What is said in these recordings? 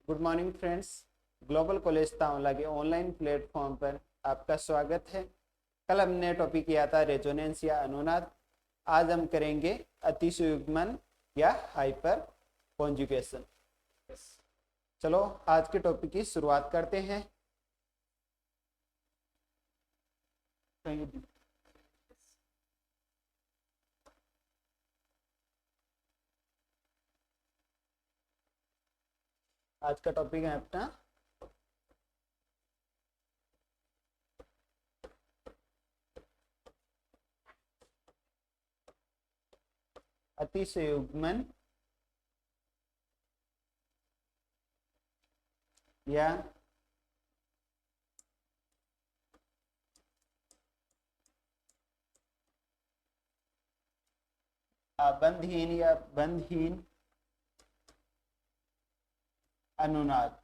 Good morning friends. Global college Tanwala के online platform पर आपका स्वागत है। कल हमने टॉपिक किया था रेजोनेंस या अनुनाद। आज हम करेंगे अतिसुयुग्मन या हाइपर कॉन्जुगेशन। चलो आज के टॉपिक की शुरुआत करते हैं। आज का टॉपिक है अपना अतिसुयुग्मन या बंधहीन या बंधहीन अनुनाद।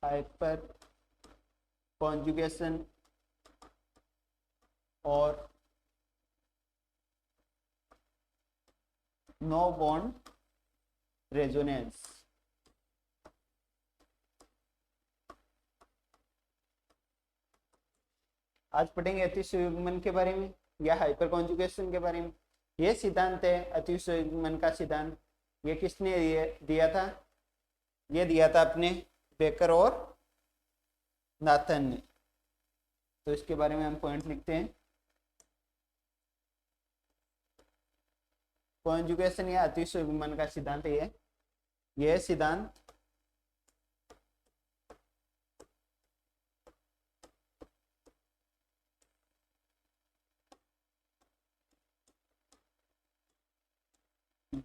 हाइपर कॉन्जुगेशन और नो बॉन्ड रेजोनेंस। आज पढ़ेंगे अतिसुयुग्मन के बारे में या हाइपर कॉन्जुगेशन के बारे में। यह सिद्धांत है अतिसुयुग्मन का सिद्धांत। ये किसने दिया था? ये दिया था अपने बेकर और नाथन ने। तो इसके बारे में हम पॉइंट लिखते हैं। कॉन्जुगेशन या अतिसुयुग्मन का सिद्धांत यह सिद्धांत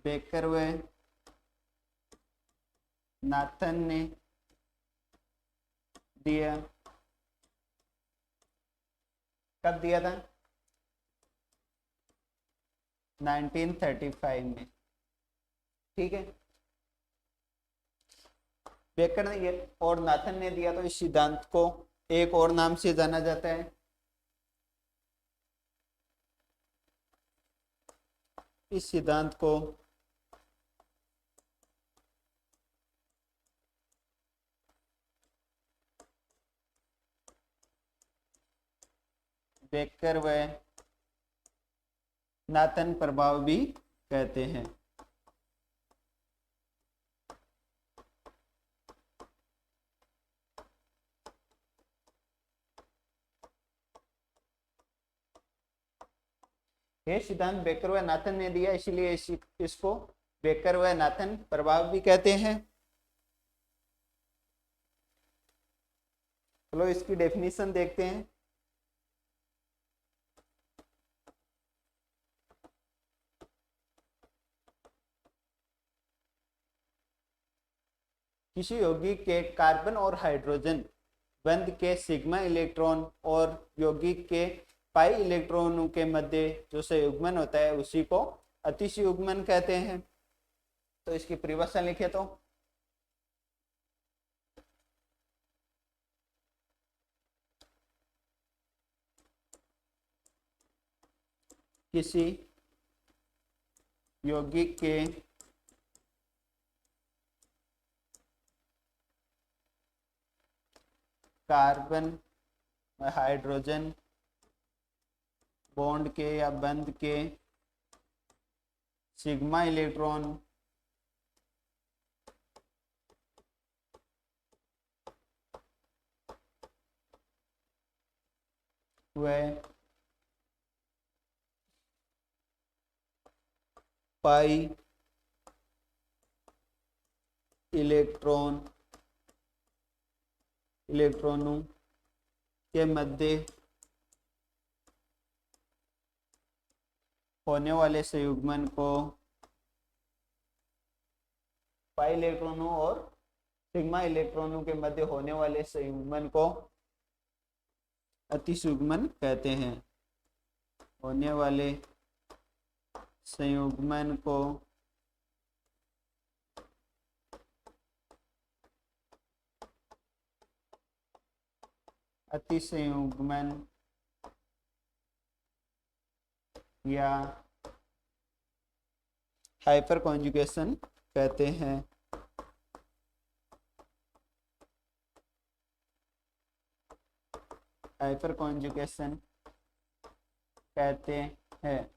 बेकर व नाथन ने दिया। कब दिया था? 1935 में। ठीक है, बेकर ने और नाथन ने दिया। तो इस सिद्धांत को एक और नाम से जाना जाता है। इस सिद्धांत को बेकर व नाथन प्रभाव भी कहते हैं। यह सिद्धांत बेकर व नाथन ने दिया, इसलिए इसको बेकर व नाथन प्रभाव भी कहते हैं। चलो इसकी डेफिनेशन देखते हैं। किसी यौगिक के कार्बन और हाइड्रोजन बंध के सिग्मा इलेक्ट्रॉन और यौगिक के पाई इलेक्ट्रॉनों के मध्य जो संयुग्मन होता है उसी को अतिसुयुग्मन कहते हैं। तो इसकी परिभाषा लिखे तो किसी यौगिक के कार्बन हाइड्रोजन बॉन्ड के या बंध के सिग्मा इलेक्ट्रॉन व पाई इलेक्ट्रॉनों के मध्य होने वाले संयुग्मन को पाई इलेक्ट्रॉनों और सिग्मा इलेक्ट्रॉनों के मध्य होने वाले संयुग्मन को अतिसुयुग्मन कहते हैं। होने वाले संयुग्मन को अतिसंयुग्मन या हाइपर कॉन्जुगेशन कहते हैं। हाइपर कॉन्जुगेशन कहते हैं।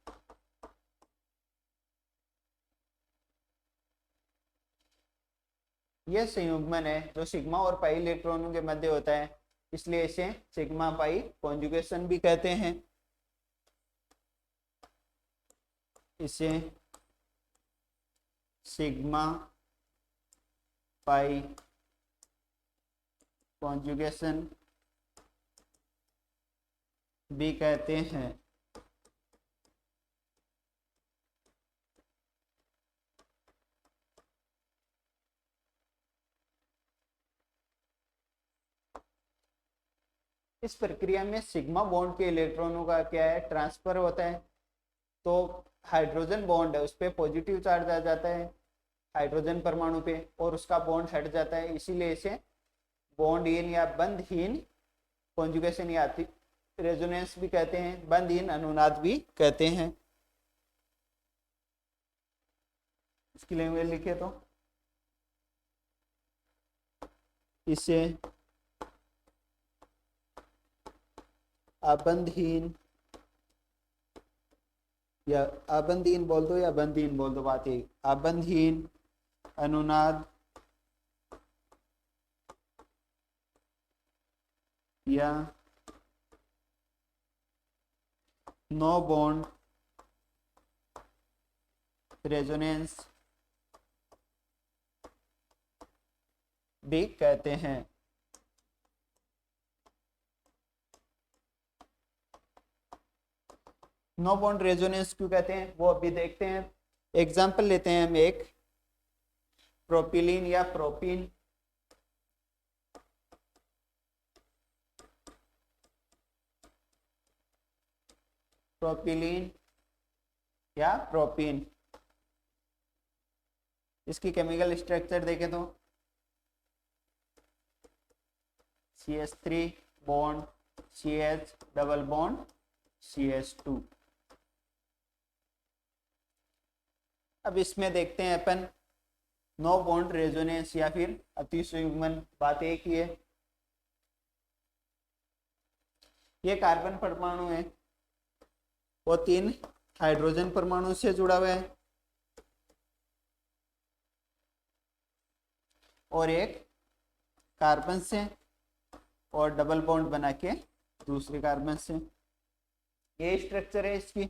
यह संयुग्मन है जो सिग्मा और पाई इलेक्ट्रॉनों के मध्य होता है, इसलिए इसे सिग्मा पाई कॉन्जुगेशन भी कहते हैं। इसे सिग्मा पाई कॉन्जुगेशन भी कहते हैं। इस प्रक्रिया में सिग्मा बॉन्ड के इलेक्ट्रॉनों का क्या है, ट्रांसफर होता है। तो हाइड्रोजन बॉन्ड है उस पर पॉजिटिव चार्ज आ जाता है हाइड्रोजन परमाणु पे, और उसका बॉन्ड हट जाता है, इसीलिए इसे बॉन्डहीन या बंधहीन कॉन्जुगेशन या रेजोनेंस भी कहते हैं, बंधहीन अनुनाद भी कहते हैं। इसकी लैंग्वेज लिखे तो इसे अबंधहीन या अबंधहीन बोल दो या बंधहीन बोल दो, बात है अबंधहीन अनुनाद या नो बॉन्ड रेजोनेंस भी कहते हैं। नो बॉन्ड रेजोनेंस क्यों कहते हैं वो अभी देखते हैं। एग्जाम्पल लेते हैं हम एक, प्रोपिलीन या प्रोपीन। प्रोपिलीन या प्रोपीन, इसकी केमिकल स्ट्रक्चर देखें तो CH3 bond CH double bond CH2। अब इसमें देखते हैं अपन नो बॉन्ड रेजोनेंस या फिर अतिसंयुग्मन। बात एक ही है, ये कार्बन परमाणु है वो 3 हाइड्रोजन परमाणु से जुड़ा हुआ है और एक कार्बन से, और डबल बॉन्ड बना के दूसरे कार्बन से। ये स्ट्रक्चर है इसकी।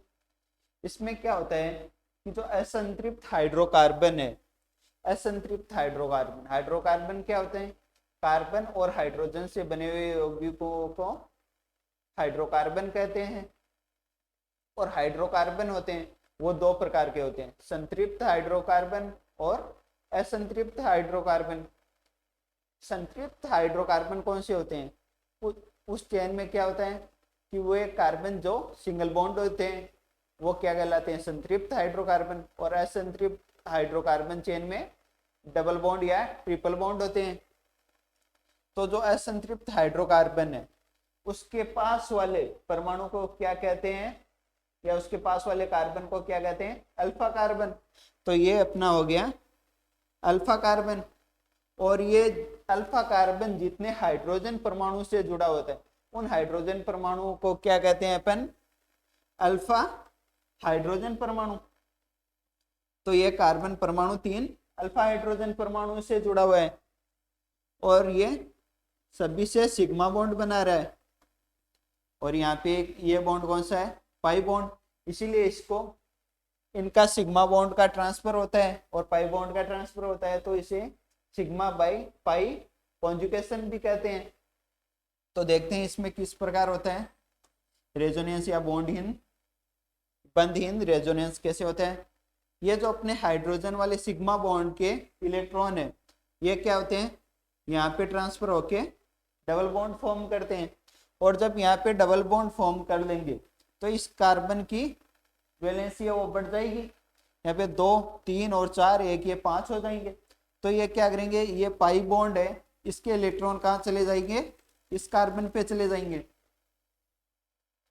इसमें क्या होता है कि जो असंतृप्त हाइड्रोकार्बन है, असंतृप्त हाइड्रोकार्बन, हाइड्रोकार्बन क्या होते हैं, कार्बन और हाइड्रोजन से बने हुए यौगिकों को हाइड्रोकार्बन कहते हैं। और हाइड्रोकार्बन होते हैं वो 2 प्रकार के होते हैं, संतृप्त हाइड्रोकार्बन और असंतृप्त हाइड्रोकार्बन। संतृप्त हाइड्रोकार्बन कौन से होते हैं, उस चेन में क्या होता है कि वो एक कार्बन जो सिंगल बॉन्ड होते हैं वो क्या कहलाते हैं, संतृप्त हाइड्रोकार्बन। और असंतृप्त हाइड्रोकार्बन चेन में डबल बॉन्ड या ट्रिपल बॉन्ड होते हैं। तो जो असंतृप्त हाइड्रोकार्बन है उसके पास वाले परमाणु को क्या कहते हैं, या उसके पास वाले कार्बन को क्या कहते हैं, अल्फा कार्बन। तो ये अपना हो गया अल्फा कार्बन। और ये अल्फा कार्बन जितने हाइड्रोजन परमाणु से जुड़ा होता है उन हाइड्रोजन परमाणुओं को क्या कहते हैं अपन, अल्फा हाइड्रोजन परमाणु। तो ये कार्बन परमाणु 3 अल्फा हाइड्रोजन परमाणु से जुड़ा हुआ है और ये सभी से सिग्मा बॉन्ड बना रहा है। और यहाँ पे ये बॉन्ड कौन सा है, पाई बॉन्ड, इसीलिए इसको इनका सिग्मा बॉन्ड का ट्रांसफर होता है और पाई बॉन्ड का ट्रांसफर होता है, तो इसे सिग्मा बाई पाई कॉन्जुगेशन भी कहते हैं। तो देखते हैं इसमें किस प्रकार होता है रेजोनेंस या बॉन्डहीन बंधहीन रेजोनेंस कैसे होता है। ये जो अपने हाइड्रोजन वाले सिग्मा बॉन्ड के इलेक्ट्रॉन है ये क्या होते हैं, यहाँ पे ट्रांसफर होके डबल बॉन्ड फॉर्म करते हैं। और जब यहाँ पे डबल बॉन्ड फॉर्म कर लेंगे तो इस कार्बन की वैलेंसी है वो बढ़ जाएगी, यहाँ पे 2 3 और 4 1 ये 5 हो जाएंगे। तो ये क्या करेंगे, ये पाई बॉन्ड है इसके इलेक्ट्रॉन कहाँ चले जाएंगे, इस कार्बन पे चले जाएंगे।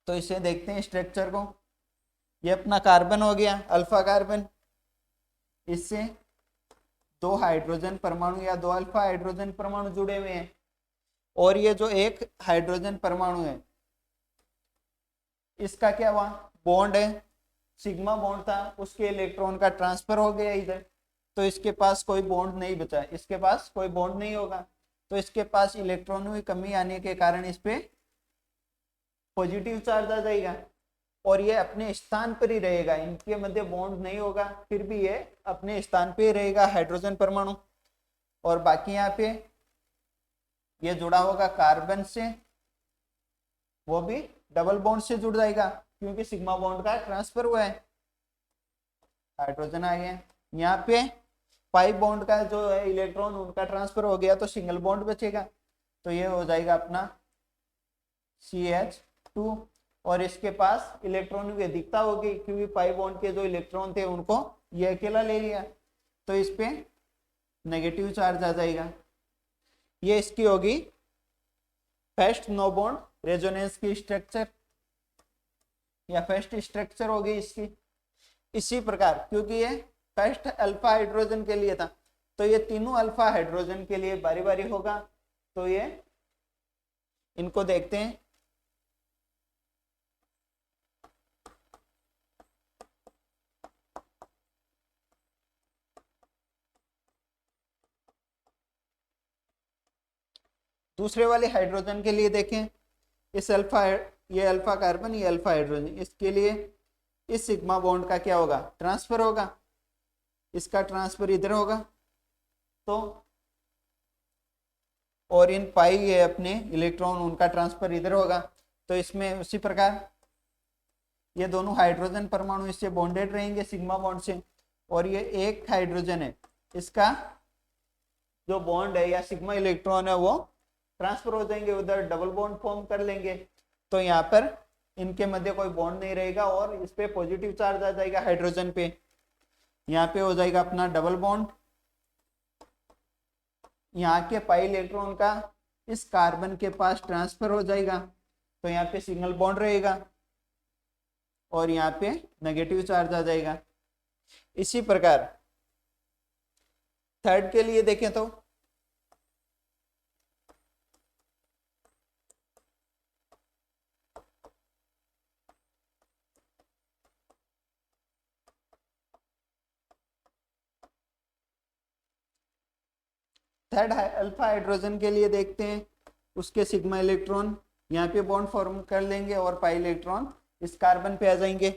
तो इसे देखते हैं स्ट्रक्चर को। ये अपना कार्बन हो गया, अल्फा कार्बन। इससे दो हाइड्रोजन परमाणु या दो अल्फा हाइड्रोजन परमाणु जुड़े हुए हैं, और ये जो एक हाइड्रोजन परमाणु है इसका क्या हुआ, बॉन्ड है, सिग्मा बॉन्ड था, उसके इलेक्ट्रॉन का ट्रांसफर हो गया इधर। तो इसके पास कोई बॉन्ड नहीं बचा, इसके पास कोई बॉन्ड नहीं होगा, तो इसके पास इलेक्ट्रॉनों की कमी आने के कारण इस पे पॉजिटिव चार्ज आ जाएगा, और ये अपने स्थान पर ही रहेगा, इनके मध्य बॉन्ड नहीं होगा, फिर भी ये अपने स्थान पे ही रहेगा हाइड्रोजन परमाणु। और बाकी यहाँ पे ये जुड़ा होगा कार्बन से, वो भी डबल बॉन्ड से जुड़ जाएगा क्योंकि सिग्मा बॉन्ड का ट्रांसफर हुआ है, हाइड्रोजन आ गया। यहाँ पे पाई बॉन्ड का जो है इलेक्ट्रॉन उनका ट्रांसफर हो गया, तो सिंगल बॉन्ड बचेगा, तो ये हो जाएगा अपना CH2। और इसके पास इलेक्ट्रॉन की अधिकता होगी क्योंकि पाई बॉन्ड के जो इलेक्ट्रॉन थे उनको ये अकेला ले लिया, तो इस पे नेगेटिव चार्ज आ जाएगा। ये इसकी होगी फर्स्ट नो बॉन्ड रेजोनेंस की स्ट्रक्चर, या फर्स्ट स्ट्रक्चर होगी इसकी। इसी प्रकार क्योंकि ये फर्स्ट अल्फा हाइड्रोजन के लिए था, तो ये तीनों अल्फा हाइड्रोजन के लिए बारी बारी होगा। तो ये इनको देखते हैं। दूसरे वाले हाइड्रोजन के लिए देखें, इस अल्फा, ये अल्फा कार्बन, ये अल्फा हाइड्रोजन, इसके लिए इस सिग्मा बॉन्ड का क्या होगा, ट्रांसफर होगा, इसका ट्रांसफर इधर होगा। तो और इन पाई ये अपने इलेक्ट्रॉन उनका ट्रांसफर इधर होगा। तो इसमें उसी प्रकार ये दोनों हाइड्रोजन परमाणु इससे बॉन्डेड रहेंगे सिग्मा बॉन्ड से, और ये एक हाइड्रोजन है, इसका जो बॉन्ड है या सिग्मा इलेक्ट्रॉन है वो ट्रांसफर हो जाएंगे उधर, डबल बॉन्ड फॉर्म कर लेंगे। तो यहाँ पर इनके मध्य कोई बॉन्ड नहीं रहेगा और इस पे पॉजिटिव चार्ज आ जाएगा हाइड्रोजन पे। यहाँ पे हो जाएगा अपना डबल बॉन्ड, यहाँ के पाई इलेक्ट्रॉन का इस कार्बन के पास ट्रांसफर हो जाएगा, तो यहाँ पे सिंगल बॉन्ड रहेगा और यहाँ पे नेगेटिव चार्ज आ जाएगा। इसी प्रकार थर्ड के लिए देखें तो थर्ड अल्फा हाइड्रोजन के लिए देखते हैं, उसके सिग्मा इलेक्ट्रॉन यहाँ पे बॉन्ड फॉर्म कर लेंगे और पाई इलेक्ट्रॉन इस कार्बन पे आ जाएंगे।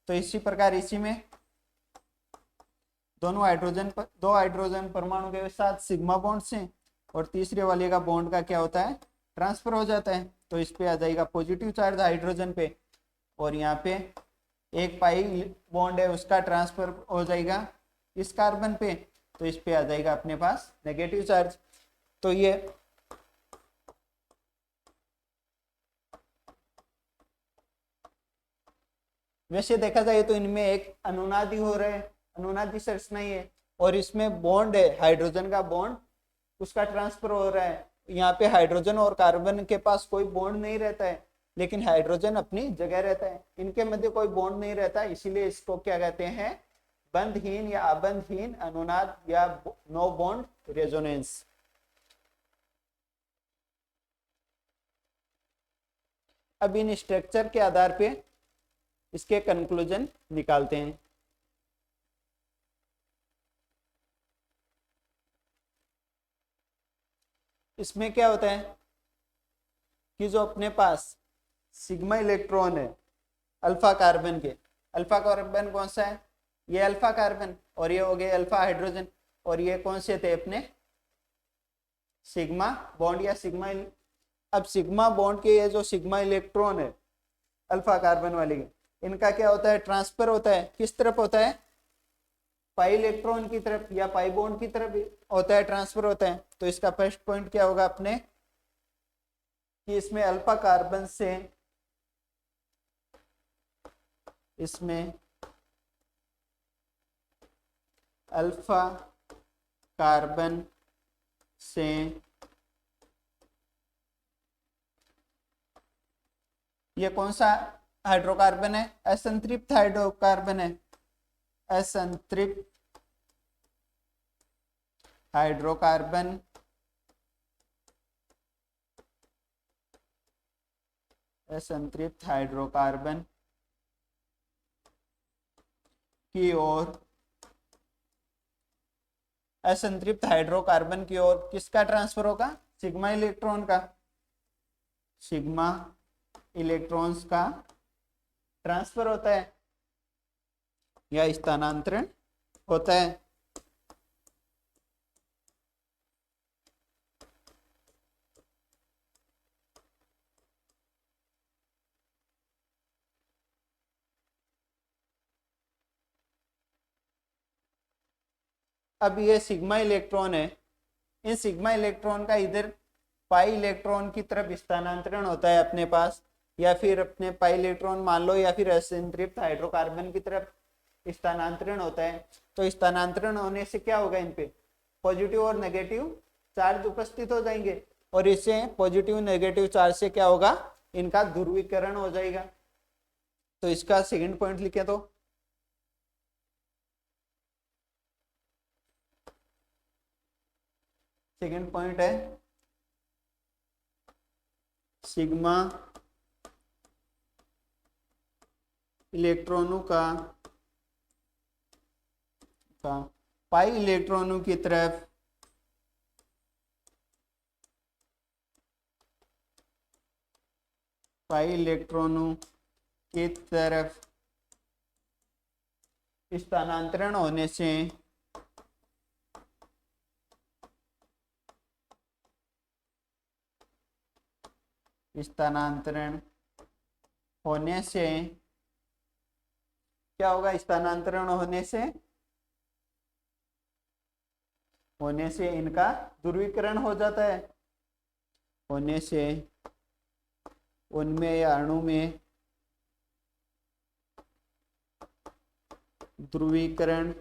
तो इसी प्रकार इसी में दो हाइड्रोजन परमाणु के साथ सिग्मा बॉन्ड से, और तीसरे वाले का बॉन्ड का क्या होता है, ट्रांसफर हो जाता है। तो इस पे आ जाएगा पॉजिटिव चार्ज हाइड्रोजन पे, और यहाँ पे एक पाई बॉन्ड है उसका ट्रांसफर हो जाएगा इस कार्बन पे, तो इस पे आ जाएगा अपने पास नेगेटिव चार्ज। तो ये वैसे देखा जाए तो इनमें एक अनुनादी हो रहा है, अनुनादी संरचना ही है, और इसमें बॉन्ड है हाइड्रोजन का बॉन्ड, उसका ट्रांसफर हो रहा है। यहाँ पे हाइड्रोजन और कार्बन के पास कोई बॉन्ड नहीं रहता है, लेकिन हाइड्रोजन अपनी जगह रहता है, इनके मध्य कोई बॉन्ड नहीं रहता, इसीलिए इसको क्या कहते हैं, बंधहीन या अबंधहीन अनुनाद या नो बॉन्ड रेजोनेंस। अब इन स्ट्रक्चर के आधार पे इसके कंक्लूजन निकालते हैं। इसमें क्या होता है कि जो अपने पास सिग्मा इलेक्ट्रॉन है अल्फा कार्बन के, अल्फा कार्बन कौन सा है, ये अल्फा कार्बन, और ये हो गए अल्फा हाइड्रोजन, और ये कौन से थे अपने सिग्मा बॉन्ड या सिग्मा। अब सिग्मा बॉन्ड के ये जो सिग्मा इलेक्ट्रॉन है अल्फा कार्बन वाले के, इनका क्या होता है, ट्रांसफर होता है, किस तरफ होता है, पाई इलेक्ट्रॉन की तरफ या पाई बॉन्ड की तरफ होता है, ट्रांसफर होता है। तो इसका फर्स्ट पॉइंट क्या होगा अपने कि इसमें अल्फा कार्बन से, इसमें अल्फा कार्बन से ये कौन सा हाइड्रोकार्बन है? असंतृप्त हाइड्रोकार्बन है, असंतृप्त हाइड्रोकार्बन असंतृप्त हाइड्रोकार्बन की ओर, असंतृप्त हाइड्रोकार्बन की ओर किसका ट्रांसफर होगा? सिग्मा इलेक्ट्रॉन का, सिग्मा इलेक्ट्रॉन्स का ट्रांसफर होता है या स्थानांतरण होता है। अब ये सिग्मा इलेक्ट्रॉन है, इन सिग्मा इलेक्ट्रॉन का इधर पाई इलेक्ट्रॉन की तरफ स्थानांतरण होता है अपने पास, या फिर अपने पाई इलेक्ट्रॉन मान लो, या फिर असंतृप्त हाइड्रोकार्बन की तरफ स्थानांतरण होता है। तो स्थानांतरण होने से क्या होगा? इन पे पॉजिटिव और नेगेटिव चार्ज उपस्थित हो जाएंगे, और इससे पॉजिटिव नेगेटिव चार्ज से क्या होगा? इनका ध्रुवीकरण हो जाएगा। तो इसका सेकंड पॉइंट लिखे तो सेकंड पॉइंट है सिग्मा इलेक्ट्रॉनों का पाई इलेक्ट्रॉनों की तरफ पाई इलेक्ट्रॉनों की तरफ स्थानांतरण होने से क्या होगा? स्थानांतरण होने से इनका ध्रुवीकरण हो जाता है, होने से उनमें या अणु में ध्रुवीकरण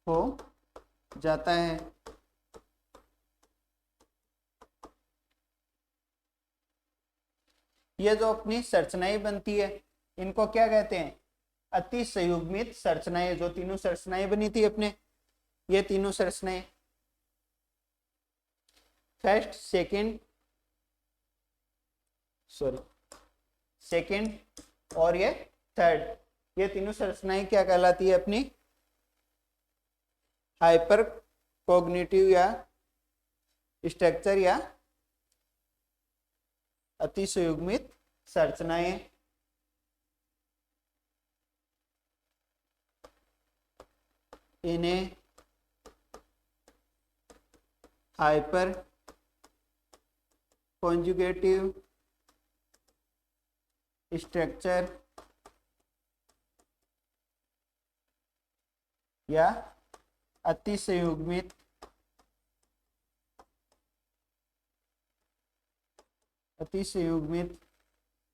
हो जाता है। ये जो अपनी संरचनाएं बनती है इनको क्या कहते हैं? अति संयुग्मित संरचनाएं। जो तीनों संरचनाएं बनी थी अपने, ये तीनों संरचनाएं फर्स्ट सेकंड और ये थर्ड, ये तीनों संरचनाएं क्या कहलाती है अपनी? हाइपर कॉग्निटिव या स्ट्रक्चर या अति संयुग्मित संरचनाएं। इन्हें हाइपर कॉन्जुगेटिव स्ट्रक्चर या अति संयुग्मित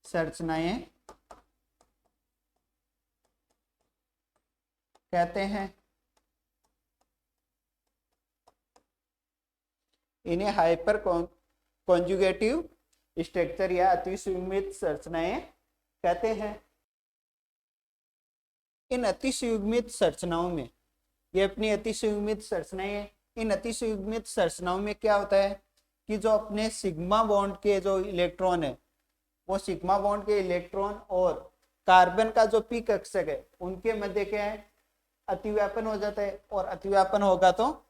संरचनाएं कहते हैं। इन्हें हाइपर कॉन्जुगेटिव स्ट्रक्चर या अति संयुग्मित संरचनाएं कहते हैं। इन अति संयुग्मित संरचनाओं में, ये अपनी अति संयुग्मित संरचनाएं, इन अति संयुग्मित संरचनाओं में क्या होता है कि जो अपने सिग्मा बॉन्ड के जो इलेक्ट्रॉन है, वो सिग्मा बॉन्ड के इलेक्ट्रॉन और कार्बन का जो पी कक्षक है उनके मध्य क्या है? अतिव्यापन हो जाता है, और अतिव्यापन होगा तो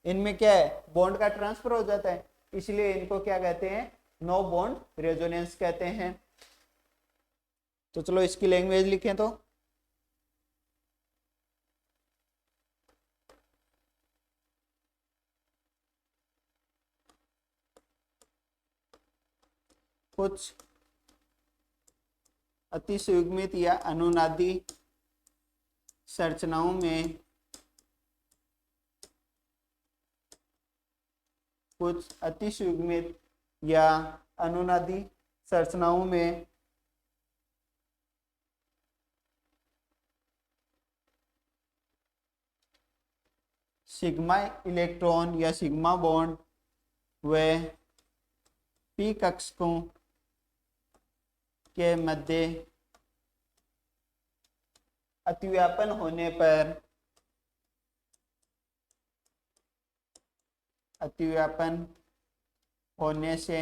इनमें क्या है? बॉन्ड का ट्रांसफर हो जाता है। इसलिए इनको क्या कहते हैं? नो बॉन्ड रेजोनेंस कहते हैं। तो चलो इसकी लैंग्वेज लिखें तो कुछ अति संयुग्मित या अनुनादी संरचनाओं में सिग्मा इलेक्ट्रॉन या सिग्मा बॉन्ड व पी कक्षकों के मध्य अतिव्यापन होने पर अतिव्यापन होने से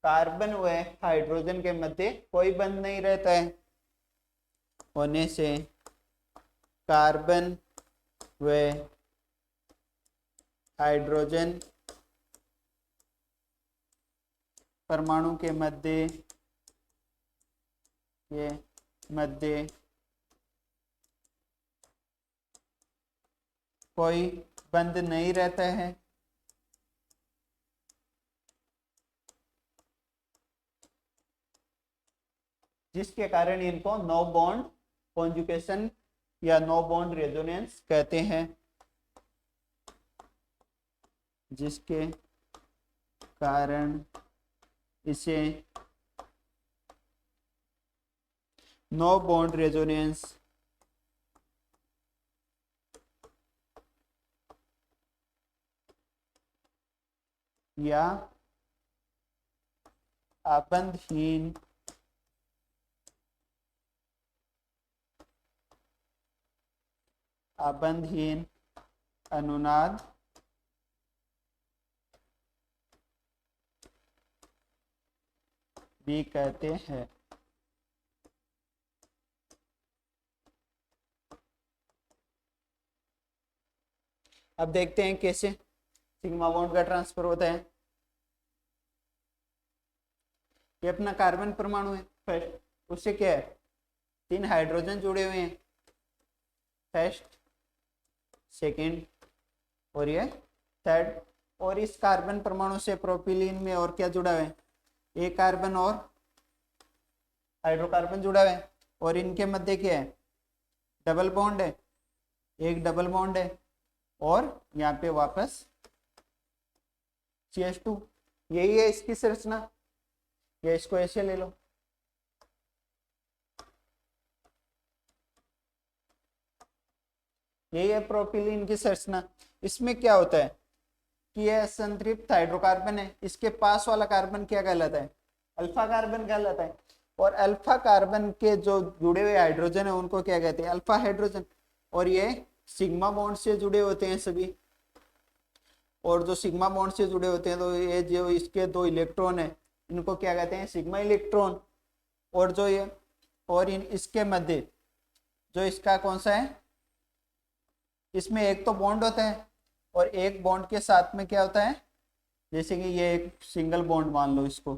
कार्बन व हाइड्रोजन के मध्य कोई बंध नहीं रहता है। होने से कार्बन व हाइड्रोजन परमाणु के मध्य कोई बंध नहीं रहता है। जिसके कारण इनको नो बॉन्ड कॉन्जुगेशन या नो बॉन्ड रेजोनेंस कहते हैं। जिसके कारण इसे नो बॉन्ड रेजोनेंस या आबंधहीन अनुनाद भी कहते हैं। अब देखते हैं कैसे सिग्मा बॉन्ड का ट्रांसफर होता है। ये अपना कार्बन परमाणु है फर्स्ट, उससे क्या है 3 हाइड्रोजन जुड़े हुए हैं, फर्स्ट सेकंड और ये थर्ड। और इस कार्बन परमाणु से प्रोपिलीन में और क्या जुड़ा हुआ है, एक कार्बन और हाइड्रोकार्बन जुड़ा हुआ है। और इनके मध्य क्या है, डबल बॉन्ड है, एक डबल बॉन्ड है और यहाँ पे वापस CH2। यही है इसकी संरचना, या इसको ऐसे ले लो। यही है प्रोपिलीन की संरचना। इसमें क्या होता है कि यह संतृप्त हाइड्रोकार्बन है, इसके पास वाला कार्बन क्या कहलाता है, अल्फा कार्बन कहलाता है। और अल्फा कार्बन के जो जुड़े हुए हाइड्रोजन है उनको क्या कहते हैं, अल्फा हाइड्रोजन। और ये सिग्मा बॉन्ड से जुड़े होते हैं सभी। और जो सिग्मा बॉन्ड से जुड़े होते हैं तो ये जो इसके 2 इलेक्ट्रॉन है इनको क्या कहते हैं, सिग्मा इलेक्ट्रॉन। और जो ये और इसके मध्य जो इसका कौन सा है, इसमें एक तो बॉन्ड होता है और एक बॉन्ड के साथ में क्या होता है, जैसे कि ये एक सिंगल बॉन्ड मान लो इसको,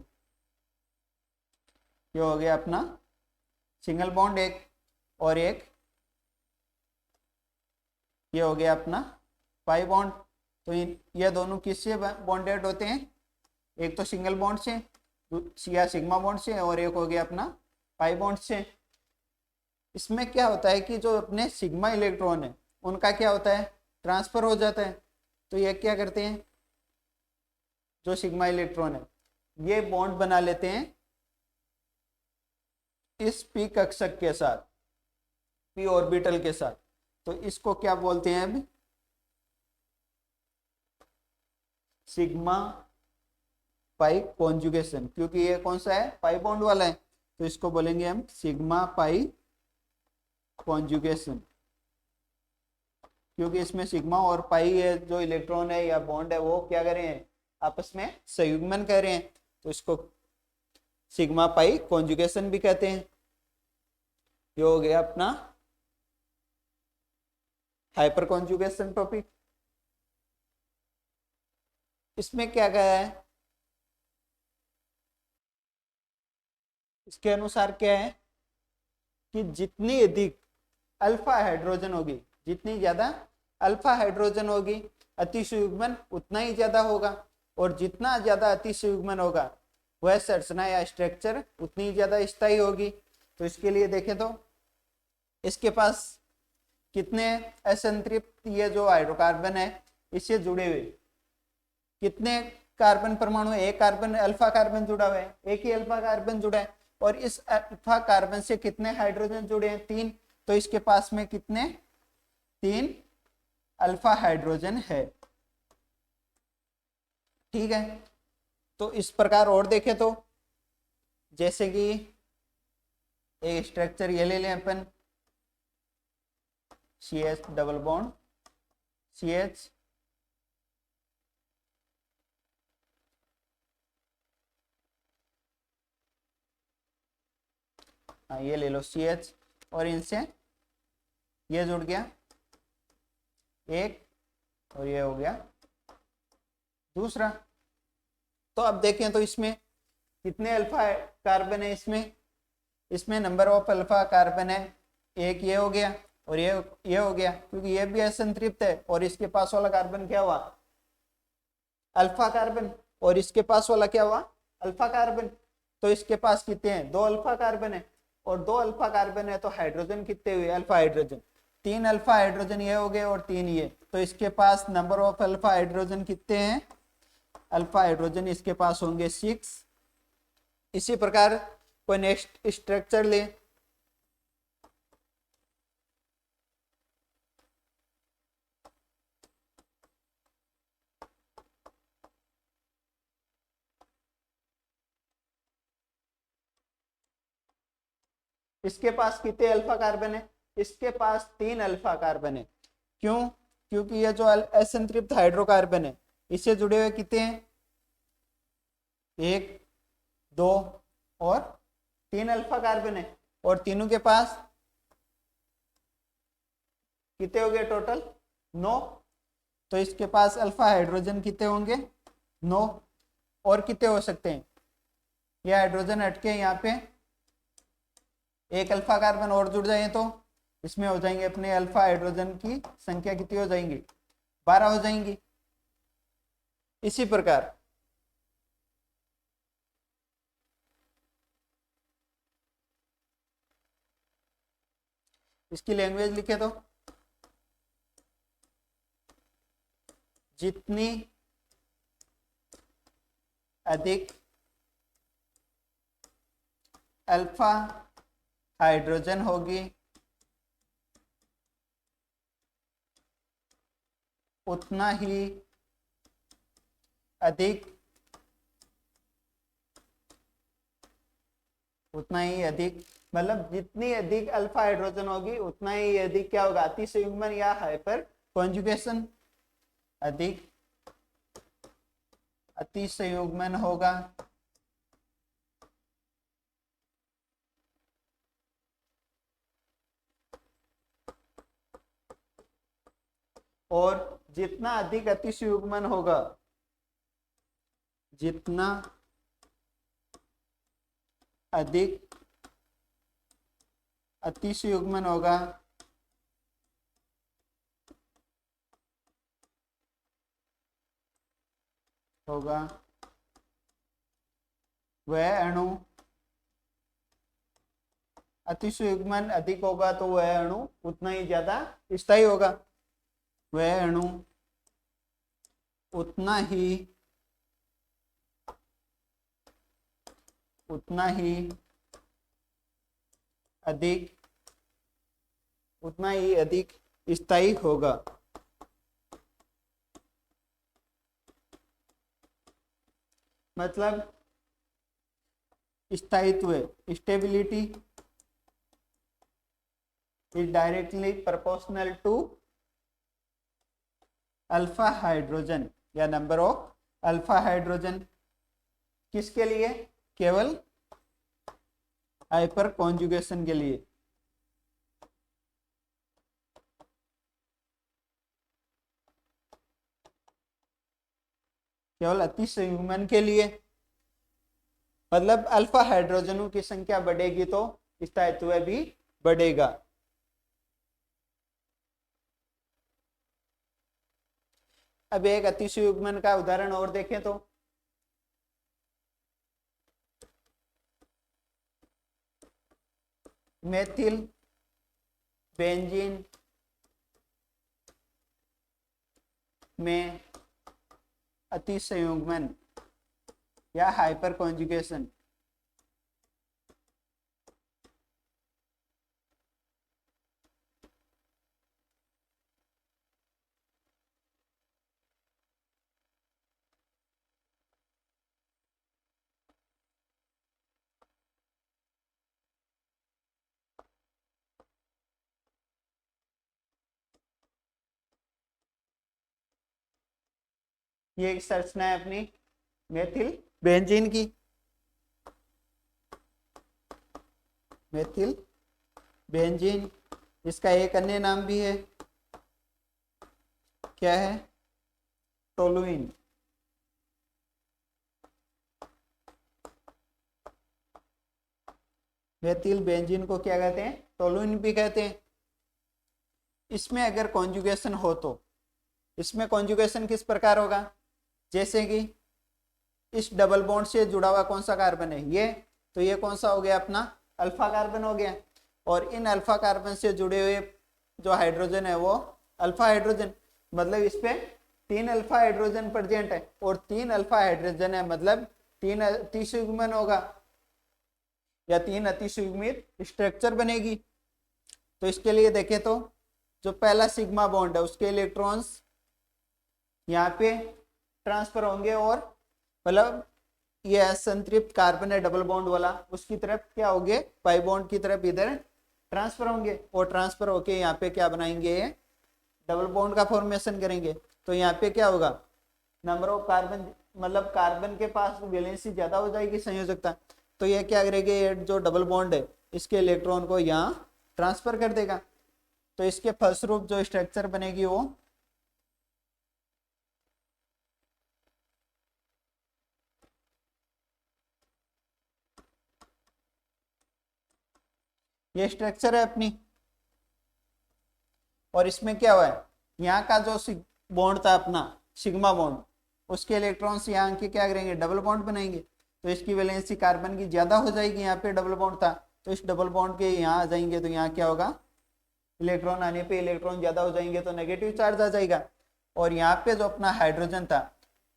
ये हो गया अपना सिंगल बॉन्ड एक, और एक ये हो गया अपना पाई बॉन्ड। तो ये दोनों किससे बॉन्डेड होते हैं, एक तो सिंगल बॉन्ड से या सिग्मा बॉन्ड से, और एक हो गया अपना पाई बॉन्ड से। इसमें क्या होता है कि जो अपने सिग्मा इलेक्ट्रॉन है उनका क्या होता है, ट्रांसफर हो जाता है। तो ये क्या करते हैं, जो सिग्मा इलेक्ट्रॉन है ये बॉन्ड बना लेते हैं इस पी कक्षक के साथ, पी ऑर्बिटल के साथ। तो इसको क्या बोलते हैं अब, सिग्मा पाई कॉन्जुगेशन। क्योंकि ये कौन सा है, पाई बॉन्ड वाला है, तो इसको बोलेंगे हम सिग्मा पाई कॉन्जुगेशन। क्योंकि इसमें सिग्मा और पाई है जो इलेक्ट्रॉन है या बॉन्ड है वो क्या कर रहे हैं, आपस में संयुग्मन कर रहे हैं, तो इसको सिग्मा पाई कॉन्जुगेशन भी कहते हैं। ये हो गया अपना हाइपर कॉन्जुगेशन टॉपिक। इसमें क्या गया है, इसके अनुसार क्या है कि जितनी अधिक अल्फा हाइड्रोजन होगी, जितनी ज्यादा अल्फा हाइड्रोजन होगी अतिसंयुग्मन उतना ही ज्यादा होगा, और जितना ज्यादा अतिसंयुग्मन होगा वह संरचना या स्ट्रक्चर उतनी ही ज्यादा स्थायी होगी। तो इसके लिए देखें तो इसके पास कितने असंतृप्त ये जो हाइड्रोकार्बन है इससे जुड़े हुए कितने कार्बन परमाणु, एक कार्बन अल्फा कार्बन जुड़ा हुआ है, एक ही अल्फा कार्बन जुड़ा है। और इस अल्फा कार्बन से कितने हाइड्रोजन जुड़े हैं, 3। तो इसके पास में कितने, 3 अल्फा हाइड्रोजन है। ठीक है, तो इस प्रकार और देखें तो जैसे कि एक स्ट्रक्चर ये ले लें अपन, CH डबल बॉन्ड CH, हाँ ये ले लो CH, और इनसे ये जुड़ गया एक, और ये हो गया दूसरा। तो अब देखें तो इसमें कितने अल्फा कार्बन है, इसमें नंबर ऑफ अल्फा कार्बन है एक, ये हो गया, और ये हो गया, क्योंकि ये भी असंतृप्त है और इसके पास वाला कार्बन क्या हुआ, अल्फा कार्बन, और इसके पास वाला क्या हुआ, अल्फा कार्बन। तो इसके पास कितने हैं, 2 अल्फा कार्बन है, और 2 अल्फा कार्बन है तो हाइड्रोजन कितने हुए, अल्फा हाइड्रोजन, 3 अल्फा हाइड्रोजन ये हो गए और 3 ये, तो इसके पास नंबर ऑफ अल्फा हाइड्रोजन कितने हैं, अल्फा हाइड्रोजन इसके पास होंगे 6। इसी प्रकार कोई नेक्स्ट स्ट्रक्चर ले, इसके पास कितने अल्फा कार्बन है, इसके पास 3 अल्फा कार्बन है। क्यों, क्योंकि ये जो असंतृप्त हाइड्रोकार्बन है इससे जुड़े हुए कितने हैं, 1 2 और 3 अल्फा कार्बन है, और तीनों के पास कितने हो गए टोटल, 9। तो इसके पास अल्फा हाइड्रोजन कितने होंगे, 9, और कितने हो सकते हैं, ये हाइड्रोजन हटके यहाँ पे एक अल्फा कार्बन और जुड़ जाए तो इसमें हो जाएंगे अपने अल्फा हाइड्रोजन की संख्या कितनी हो जाएंगी, 12 हो जाएंगी। इसी प्रकार इसकी लैंग्वेज लिखे तो जितनी अधिक अल्फा हाइड्रोजन होगी उतना ही अधिक मतलब जितनी अधिक अल्फा हाइड्रोजन होगी उतना ही अधिक क्या होगा, अतिसंयुग्मन या हाइपर कॉन्जुगेशन, अधिक अतिसंयुग्मन होगा। और जितना अधिक अतिसंयुग्मन होगा, जितना अधिक अतिसंयुग्मन होगा वह अणु, अतिसंयुग्मन अधिक होगा तो वह अणु उतना ही ज्यादा स्थायी होगा, वह अणु उतना ही अधिक स्थायी होगा। मतलब स्थायित्व, stability is directly proportional to alpha hydrogen या नंबर ऑफ अल्फा हाइड्रोजन, किसके लिए, केवल हाइपर कॉन्जुगेशन के लिए, केवल अतिसंयुग्मन के लिए। मतलब अल्फा हाइड्रोजनों की संख्या बढ़ेगी तो स्थायित्व भी बढ़ेगा। अब एक अतिसंयुग्मन का उदाहरण और देखें तो मेथिल बेंजीन में अतिसंयुग्मन या हाइपर कॉन्जुगेशन ये संरचना है अपनी मेथिल बेंजीन की, मेथिल बेंजीन। इसका एक अन्य नाम भी है, क्या है? टोलुइन। मेथिल बेंजीन को क्या कहते हैं? टोलुइन भी कहते हैं। इसमें अगर कॉन्जुगेशन हो तो इसमें कॉन्जुगेशन किस प्रकार होगा? जैसे कि इस डबल बॉन्ड से जुड़ा हुआ कौन सा कार्बन है? ये। तो ये कौन सा हो गया? अपना अल्फा कार्बन हो गया। और इन अल्फा कार्बन से जुड़े हुए जो हाइड्रोजन है वो अल्फा हाइड्रोजन, मतलब इस पे 3 अल्फा हाइड्रोजन प्रेजेंट है। और 3 अल्फा हाइड्रोजन है मतलब 3 अतिसुगमन होगा या 3 अतिसुगमित स्ट्रक्चर बनेगी। तो इसके लिए देखें तो जो पहला सिग्मा बॉन्ड है उसके इलेक्ट्रॉन्स यहाँ पे ट्रांसफर होंगे और मतलब ये असंतृप्त कार्बन है डबल बॉन्ड वाला, उसकी तरफ क्या होंगे? पाई बॉन्ड की तरफ इधर ट्रांसफर होंगे और ट्रांसफर होके यहाँ पे क्या बनाएंगे? डबल बॉन्ड का फॉर्मेशन करेंगे। तो यहाँ पे क्या होगा? नंबर ऑफ कार्बन, मतलब कार्बन के पास वैलेंसी ज्यादा हो जाएगी, संयोजकता। तो ये क्या करेगा? ये जो डबल बॉन्ड है इसके इलेक्ट्रॉन को यहाँ ट्रांसफर कर देगा। तो इसके फलस्वरूप जो स्ट्रक्चर बनेगी वो ये स्ट्रक्चर है अपनी। और इसमें क्या हुआ है? यहाँ का जो बॉन्ड था अपना सिग्मा बॉन्ड, उसके इलेक्ट्रॉन्स यहाँ के क्या करेंगे? डबल बॉन्ड बनाएंगे। तो इसकी वैलेंसी कार्बन की ज्यादा हो जाएगी। यहाँ पे डबल बॉन्ड था तो इस डबल बॉन्ड के यहाँ आ जाएंगे। तो यहाँ क्या होगा? इलेक्ट्रॉन आने पे इलेक्ट्रॉन ज्यादा हो जाएंगे तो नेगेटिव चार्ज आ जाएगा। और यहाँ पे जो अपना हाइड्रोजन था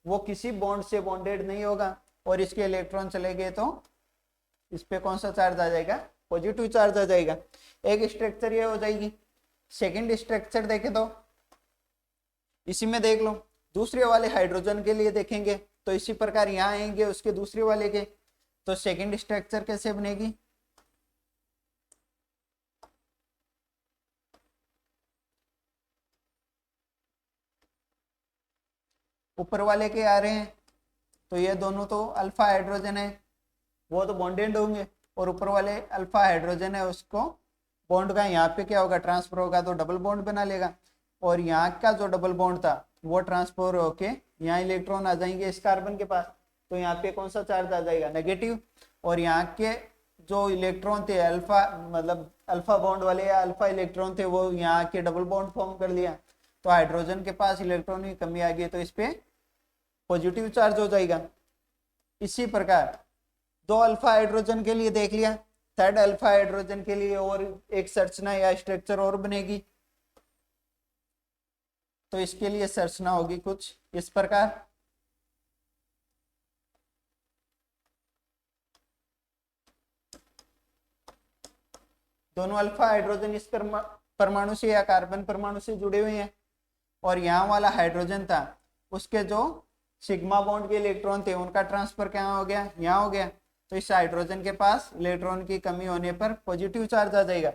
वो किसी बॉन्ड से बॉन्डेड नहीं होगा और इसके इलेक्ट्रॉन चले गए तो इस पे कौन सा चार्ज आ जाएगा? पॉजिटिव चार्ज आ जाएगा। एक स्ट्रक्चर ये हो जाएगी। सेकंड स्ट्रक्चर देखे तो इसी में देख लो, दूसरे वाले हाइड्रोजन के लिए देखेंगे तो इसी प्रकार यहाँ आएंगे उसके दूसरे वाले के। तो सेकंड स्ट्रक्चर कैसे बनेगी? ऊपर वाले के आ रहे हैं तो ये दोनों तो अल्फा हाइड्रोजन है, वो तो बॉन्डेड होंगे। और ऊपर वाले अल्फा हाइड्रोजन है उसको बॉन्ड का यहाँ पे क्या होगा? ट्रांसफर होगा तो डबल बॉन्ड बना लेगा। और यहाँ का जो डबल बॉन्ड था वो ट्रांसफर होके यहाँ इलेक्ट्रॉन आ जाएंगे इस कार्बन के पास। तो यहाँ पे कौन सा चार्ज आ जाएगा? नेगेटिव। और यहाँ के जो इलेक्ट्रॉन थे अल्फा, मतलब अल्फा बॉन्ड वाले या अल्फा इलेक्ट्रॉन थे, वो यहाँ के डबल बॉन्ड फॉर्म कर लिया। तो हाइड्रोजन के पास इलेक्ट्रॉन की कमी आ गई तो इस पे पॉजिटिव चार्ज हो जाएगा। इसी प्रकार 2 अल्फा हाइड्रोजन के लिए देख लिया, थर्ड अल्फा हाइड्रोजन के लिए और एक संरचना या स्ट्रक्चर और बनेगी। तो इसके लिए संरचना होगी कुछ इस प्रकार। दोनों अल्फा हाइड्रोजन इस परमाणु से या कार्बन परमाणु से जुड़े हुए हैं। और यहाँ वाला हाइड्रोजन था उसके जो सिग्मा बॉन्ड के इलेक्ट्रॉन थे उनका ट्रांसफर कहाँ हो गया? यहाँ हो गया। तो इस हाइड्रोजन के पास इलेक्ट्रॉन की कमी होने पर पॉजिटिव चार्ज आ जाएगा।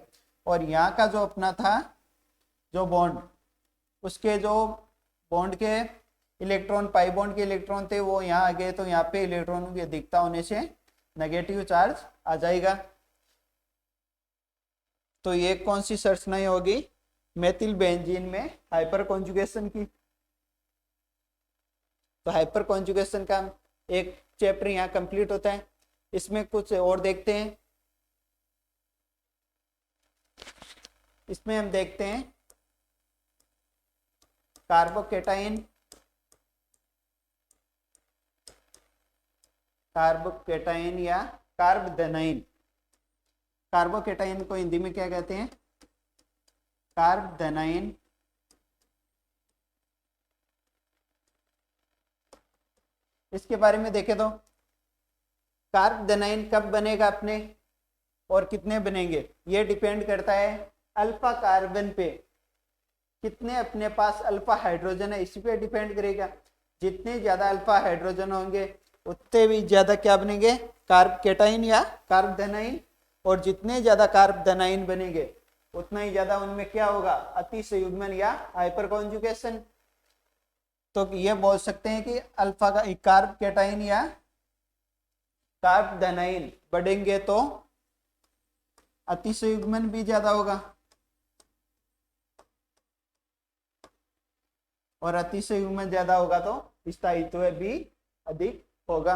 और यहाँ का जो अपना था जो बॉन्ड, उसके जो बॉन्ड के इलेक्ट्रॉन, पाई बॉन्ड के इलेक्ट्रॉन थे वो यहाँ आ गए तो यहाँ पे इलेक्ट्रॉनों की अधिकता होने से नेगेटिव चार्ज आ जाएगा। तो ये कौन सी संरचना होगी? मेथिल बेंजीन में हाइपर कॉन्जुगेशन की। तो हाइपर कॉन्जुगेशन का एक चैप्टर यहाँ कंप्लीट होता है। इसमें कुछ और देखते हैं। इसमें हम देखते हैं कार्बोकेटाइन, कार्बोकेटाइन या कार्बोदेनाइन। कार्बोकेटाइन को हिंदी में क्या कहते हैं? कार्बोदेनाइन। इसके बारे में देखें तो कार्बोदेनाइन कब बनेगा अपने और कितने बनेंगे ये डिपेंड करता है अल्फा कार्बन पे, कितने अपने पास अल्फा हाइड्रोजन है इसी पे डिपेंड करेगा। जितने ज्यादा अल्फा हाइड्रोजन होंगे उतने भी ज्यादा क्या बनेंगे? कार्बोकेटाइन या कार्बोदेनाइन। और जितने ज्यादा कार्बोदेनाइन बनेंगे उतना ही ज्यादा उनमें क्या होगा? अतिसंयुग्मन या हाइपर कॉन्जुगेशन। तो ये बोल सकते हैं कि अल्फा का कार्ब कैटाइन या कार्ब धनाइन बढ़ेंगे तो अतिसयुग्मन भी ज्यादा होगा, और अतिसयुग्मन ज्यादा होगा तो स्थायित्व भी अधिक होगा।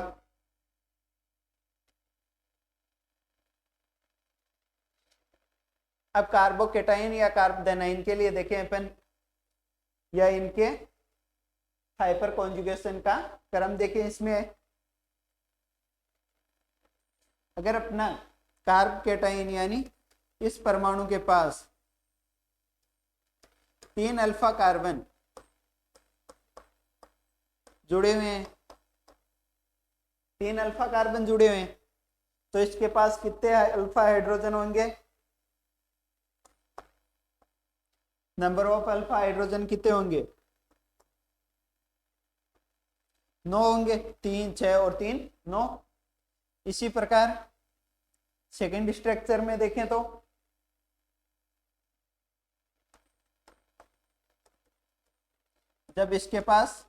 अब कार्बोकेटाइन या कार्बोधनाइन के लिए देखें अपन, या इनके हाइपर कॉन्जुगेशन का क्रम देखें। इसमें अगर अपना कार्बोकेटाइन यानी इस परमाणु के पास 3 अल्फा कार्बन जुड़े हुए हैं, 3 अल्फा कार्बन जुड़े हुए हैं, तो इसके पास कितने अल्फा हाइड्रोजन होंगे? नंबर ऑफ अल्फा हाइड्रोजन कितने होंगे? 9 होंगे। 3 6 और 3 9। इसी प्रकार सेकेंड स्ट्रक्चर में देखें तो जब इसके पास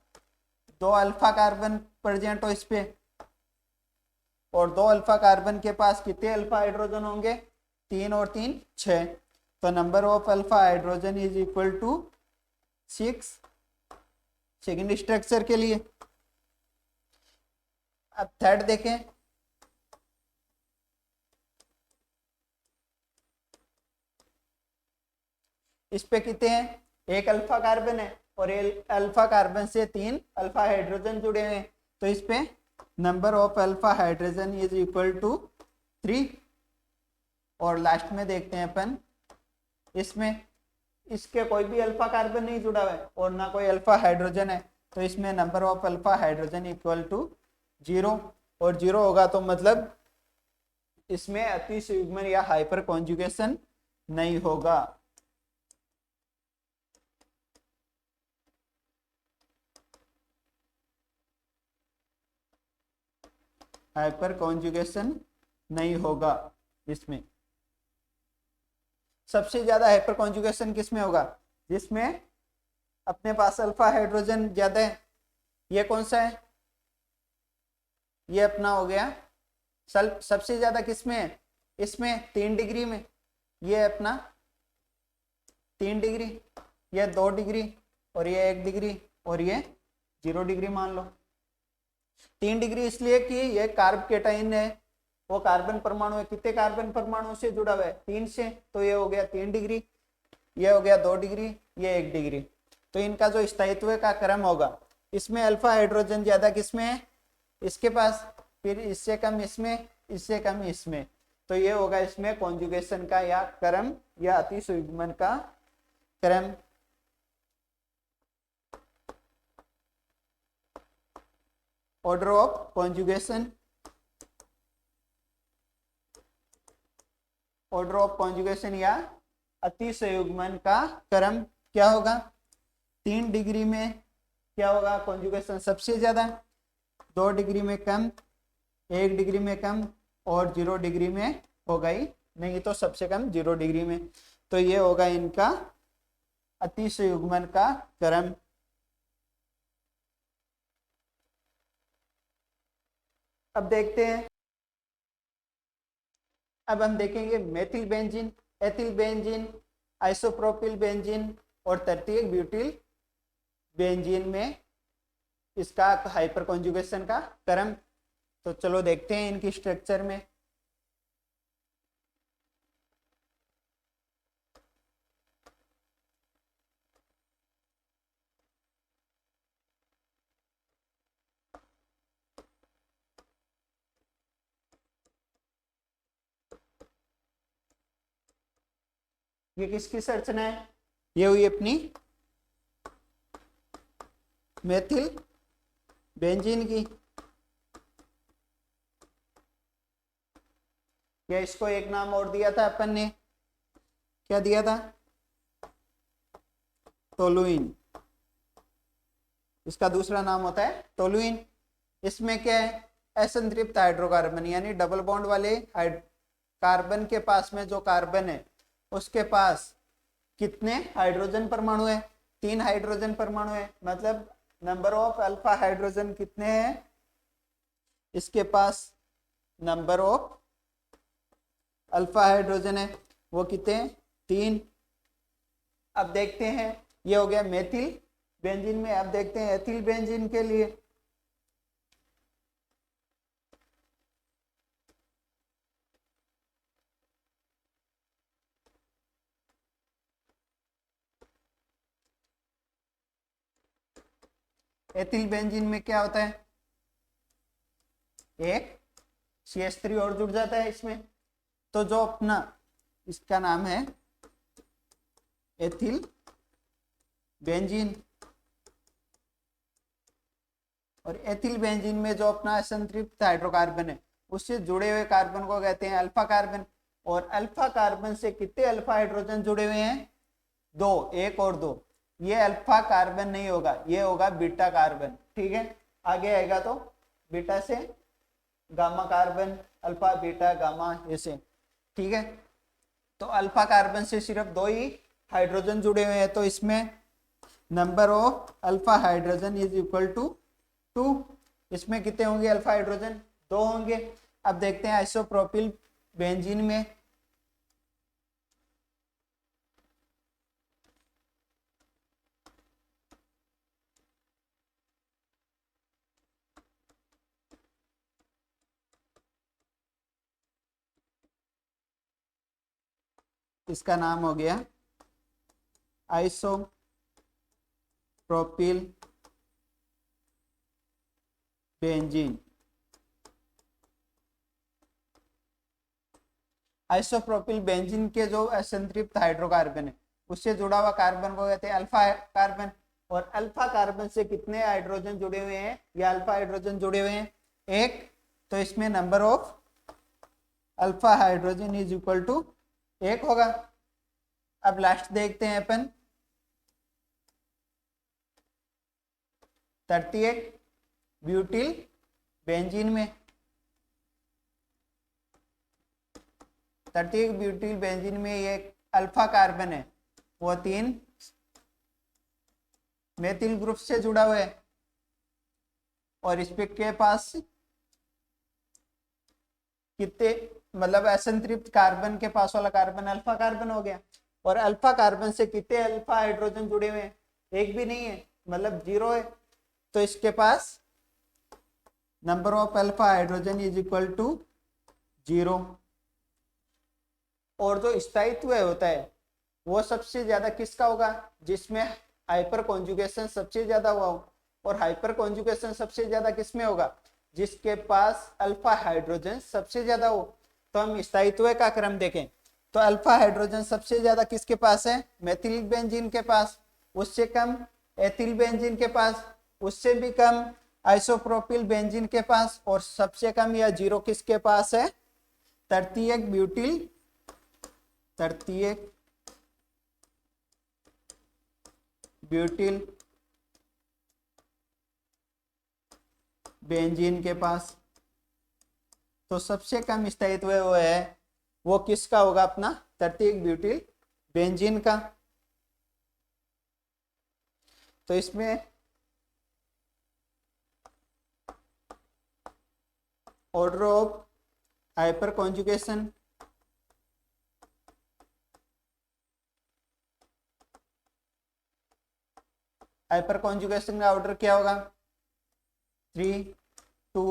2 अल्फा कार्बन प्रेजेंट हो इस पे, और 2 अल्फा कार्बन के पास कितने अल्फा हाइड्रोजन होंगे? 3 और 3 6। तो number of alpha hydrogen is equal to 6 second structure के लिए। अब थर्ड देखें, इस पे कितने हैं? 1 अल्फा कार्बन है और अल्फा कार्बन से 3 अल्फा हाइड्रोजन जुड़े हुए हैं, तो इस पे number of alpha hydrogen is equal to 3। और लास्ट में देखते हैं अपन, इसमें इसके कोई भी अल्फा कार्बन नहीं जुड़ा हुआ है और ना कोई अल्फा हाइड्रोजन है, तो इसमें number of alpha hydrogen equal to 0। और 0 होगा तो मतलब इसमें अतिसयुग्मन या हाइपर कॉन्जुगेशन नहीं होगा। हाइपर कॉन्जुगेशन नहीं होगा इसमें। सबसे ज्यादा हाइपर कॉन्जुगेशन किस में होगा? जिसमें अपने पास अल्फा हाइड्रोजन ज्यादा है। ये कौन सा है? ये अपना हो गया सबसे ज्यादा किस में है? इसमें 3 डिग्री में। ये अपना 3 डिग्री, ये 2 डिग्री, और ये 1 डिग्री, और ये 0 डिग्री मान लो। 3 डिग्री इसलिए कि ये कार्बोकेटाइन है, वो कार्बन परमाणु है। कितने कार्बन परमाणु से जुड़ा हुआ है? 3 से, तो ये हो गया 3 डिग्री, ये हो गया 2 डिग्री, ये 1 डिग्री। तो इनका जो स्थायित्व का क्रम होगा, इसमें अल्फा हाइड्रोजन ज्यादा किसमें है? इसके पास, फिर इससे कम इसमें, इससे कम इसमें। तो ये होगा इसमें कॉन्जुगेशन का या क्रम या अतिसयुग्मन का क्रम। Order of conjugation, order of conjugation या अतिसयुग्मन का क्रम क्या होगा? 3 डिग्री में क्या होगा कॉन्जुगेशन सबसे ज्यादा, 2 डिग्री में कम, 1 डिग्री में कम, और 0 डिग्री में होगा ही नहीं, तो सबसे कम 0 डिग्री में। तो ये होगा इनका अतिसयुग्मन का क्रम। अब देखते हैं, अब हम देखेंगे methyl benzene, ethyl benzene, isopropyl benzene और तृतीयक ब्यूटिल बेंजीन में इसका हाइपर कॉन्जुगेशन का क्रम। तो चलो देखते हैं इनकी स्ट्रक्चर में। ये किसकी संरचना है? ये हुई अपनी मेथिल बेंजीन की। या इसको एक नाम और दिया था अपन ने, क्या दिया था? टोलुइन। इसका दूसरा नाम होता है टोलुइन। इसमें क्या है? असंतृप्त हाइड्रोकार्बन यानी डबल बॉन्ड वाले कार्बन के पास में जो कार्बन है उसके पास कितने हाइड्रोजन परमाणु है? 3 हाइड्रोजन परमाणु है। मतलब नंबर ऑफ अल्फा हाइड्रोजन कितने हैं इसके पास, नंबर ऑफ अल्फा हाइड्रोजन है वो कितने हैं, 3। अब देखते हैं, ये हो गया मेथिल बेंजीन में। अब देखते हैं एथिल बेंजीन के लिए। एथिल बेंजीन में क्या होता है, एक CH3 और जुड़ जाता है इसमें। तो जो अपना इसका नाम है एथिल बेंजीन, और एथिल बेंजीन में जो अपना असंतृप्त हाइड्रोकार्बन है उससे जुड़े हुए कार्बन को कहते हैं अल्फा कार्बन। और अल्फा कार्बन से कितने अल्फा हाइड्रोजन जुड़े हुए हैं, 2, 1 और 2। ये अल्फा कार्बन नहीं होगा, ये होगा बीटा कार्बन। ठीक है, आगे आएगा तो बीटा से gamma carbon, alpha beta gamma ऐसे। ठीक है, तो अल्फा कार्बन से सिर्फ 2 ही हाइड्रोजन जुड़े हुए हैं, तो इसमें number of alpha hydrogen is equal to 2। इसमें कितने होंगे अल्फा हाइड्रोजन, 2 होंगे। अब देखते हैं आइसोप्रोपिल बेंजीन में। इसका नाम हो गया आइसोप्रोपिल बेंजीन। आइसोप्रोपिल बेंजीन के जो असंतृप्त हाइड्रोकार्बन है उससे जुड़ा हुआ कार्बन को कहते हैं अल्फा कार्बन। और अल्फा कार्बन से कितने हाइड्रोजन जुड़े हुए हैं, या अल्फा हाइड्रोजन जुड़े हुए हैं, 1। तो इसमें number of alpha hydrogen is equal to 1 होगा। अब लास्ट देखते हैं अपन 38 ब्यूटिल बेंजीन में। 38 ब्यूटिल बेंजीन में ये अल्फा कार्बन है वो 3 मेथिल ग्रुप से जुड़ा हुआ है, और इस पे के पास कितने, मतलब असंतृप्त कार्बन के पास वाला कार्बन अल्फा कार्बन हो गया। और अल्फा कार्बन से कितने अल्फा हाइड्रोजन जुड़े हुए हैं, 1 भी नहीं है, मतलब 0 है। तो इसके पास number of alpha hydrogen is equal to 0। और जो स्थायित्व होता है वो सबसे ज्यादा किसका होगा, जिसमें हाइपर कॉन्जुगेशन सबसे ज्यादा हुआ हो। और हाइपर कॉन्जुगेशन सबसे ज्यादा किसमें होगा, जिसके पास अल्फा हाइड्रोजन सबसे ज्यादा हो। तो हम स्थायित्व का क्रम देखें तो अल्फा हाइड्रोजन सबसे ज्यादा किसके पास है, मेथिल बेंजीन के पास, उससे कम एथिल बेंजीन के पास, उससे भी कम आइसोप्रोपिल बेंजीन के पास, और सबसे कम या 0 किसके पास है, 38 ब्यूटिल बेंजीन के पास। तो सबसे कम स्थायित्व वो है, वो किसका होगा, अपना 38 ब्यूटिल बेंजीन का। तो इसमें order of hyper conjugation, hyper conjugation का ऑर्डर क्या होगा, 3, 2,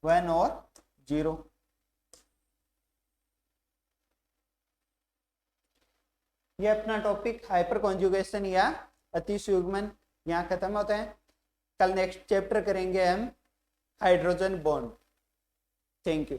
1 और 0। ये अपना टॉपिक हाइपर कॉन्जुगेशन या अतिसुयुग्मन यहाँ खत्म होता है। कल नेक्स्ट चैप्टर करेंगे हम हाइड्रोजन बॉन्ड। Thank you.